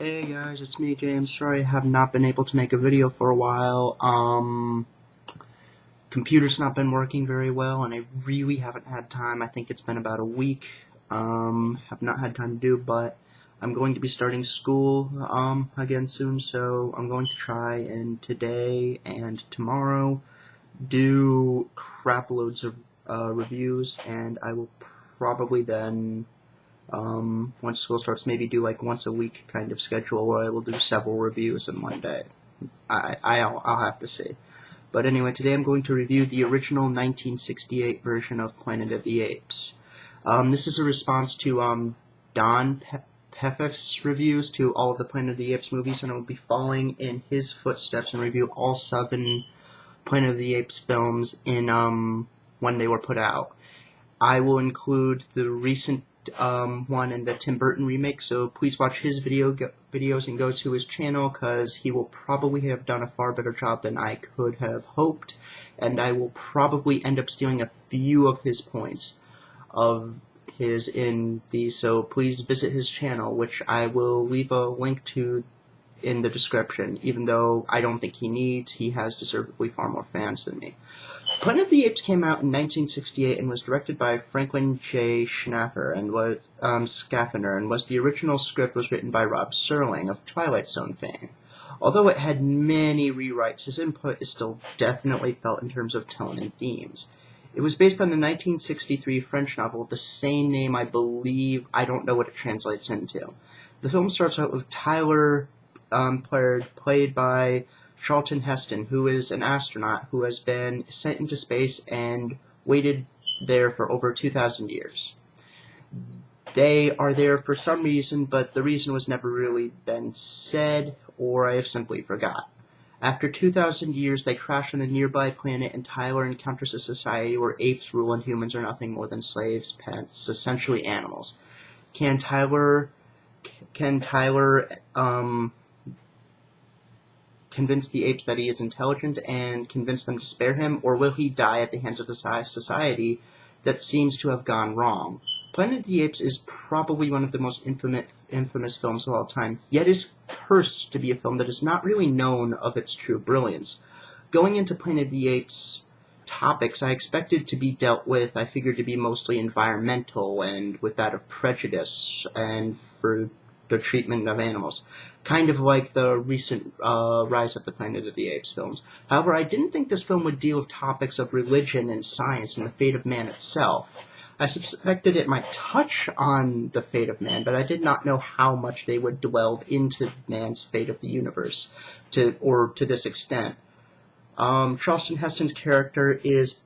Hey guys, it's me, James. Sorry I have not been able to make a video for a while. Computer's not been working very well, and I really haven't had time. I think it's been about a week. Have not had time to do, but I'm going to be starting school, again soon, so I'm going to try and today and tomorrow do crap loads of, reviews, and I will probably then once school starts, maybe do like once a week kind of schedule where I will do several reviews in one day. I'll have to see. But anyway, today I'm going to review the original 1968 version of Planet of the Apes. This is a response to Don Peffeff's reviews to all of the Planet of the Apes movies, and I will be following in his footsteps and review all 7 Planet of the Apes films in when they were put out. I will include the recent one in the Tim Burton remake, so please watch his videos and go to his channel, because he will probably have done a far better job than I could have hoped, and I will probably end up stealing a few of his points of his in these, so please visit his channel, which I will leave a link to in the description, even though I don't think he needs. He has deservedly far more fans than me. Planet of the Apes came out in 1968 and was directed by Franklin J. Schnapper and was Schaffner, and the original script was written by Rob Serling of Twilight Zone fame. Although it had many rewrites, his input is still definitely felt in terms of tone and themes. It was based on the 1963 French novel of the same name, I believe. I don't know what it translates into. The film starts out with Tyler, played by Charlton Heston, who is an astronaut who has been sent into space and waited there for over 2,000 years. They are there for some reason, but the reason was never really been said, or I have simply forgot. After 2,000 years, they crash on a nearby planet, and Tyler encounters a society where apes rule and humans are nothing more than slaves, pets, essentially animals. Can Tyler convince the apes that he is intelligent and convince them to spare him, or will he die at the hands of the society that seems to have gone wrong? Planet of the Apes is probably one of the most infamous films of all time, yet is cursed to be a film that is not really known of its true brilliance. Going into Planet of the Apes topics I expected to be dealt with, I figured to be mostly environmental and with that of prejudice and for the treatment of animals, kind of like the recent Rise of the Planet of the Apes films. However, I didn't think this film would deal with topics of religion and science and the fate of man itself. I suspected it might touch on the fate of man, but I did not know how much they would delve into man's fate of the universe, to this extent. Charlton Heston's character is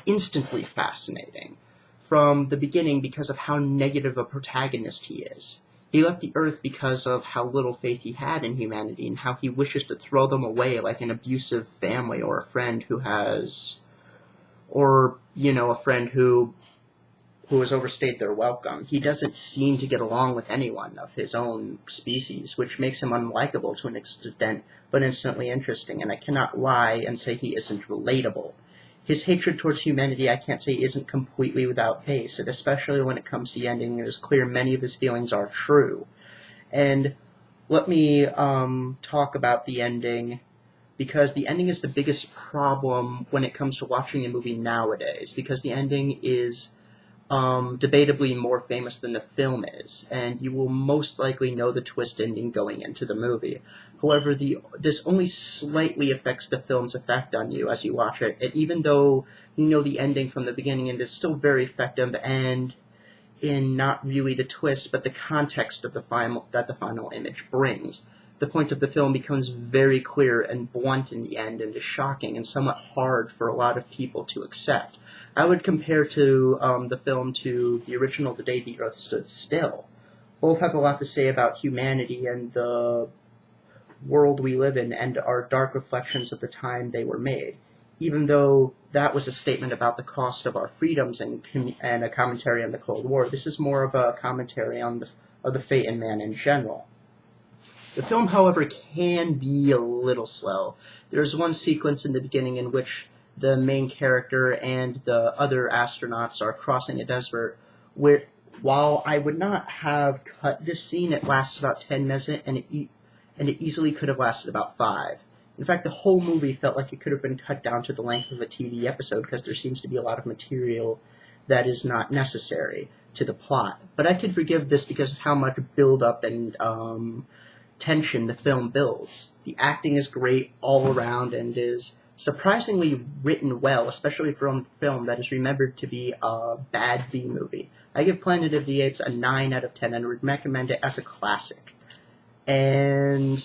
instantly fascinating from the beginning because of how negative a protagonist he is. He left the Earth because of how little faith he had in humanity and how he wishes to throw them away like an abusive family or a friend who has, or, a friend who has overstayed their welcome. He doesn't seem to get along with anyone of his own species, which makes him unlikable to an extent, but instantly interesting, and I cannot lie and say he isn't relatable. His hatred towards humanity, I can't say, isn't completely without base, and especially when it comes to the ending, it is clear many of his feelings are true. And let me talk about the ending, because the ending is the biggest problem when it comes to watching a movie nowadays, because the ending is debatably more famous than the film is, and you will most likely know the twist ending going into the movie. However, this only slightly affects the film's effect on you as you watch it, and even though you know the ending from the beginning, and it's still very effective and in not really the twist, but the context of the final image brings. The point of the film becomes very clear and blunt in the end, and is shocking and somewhat hard for a lot of people to accept. I would compare the film to the original The Day the Earth Stood Still. Both have a lot to say about humanity and the world we live in, and are dark reflections of the time they were made. Even though that was a statement about the cost of our freedoms and a commentary on the Cold War, this is more of a commentary on the fate in man in general. The film, however, can be a little slow. There's one sequence in the beginning in which the main character and the other astronauts are crossing a desert While I would not have cut this scene, it lasts about 10 minutes, and it easily could have lasted about 5. In fact, the whole movie felt like it could have been cut down to the length of a TV episode because there seems to be a lot of material that is not necessary to the plot. But I could forgive this because of how much build-up and tension the film builds. The acting is great all around and is surprisingly written well, especially for a film that is remembered to be a bad B movie. I give Planet of the Apes a 9 out of 10 and would recommend it as a classic. And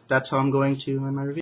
that's how I'm going to end my review.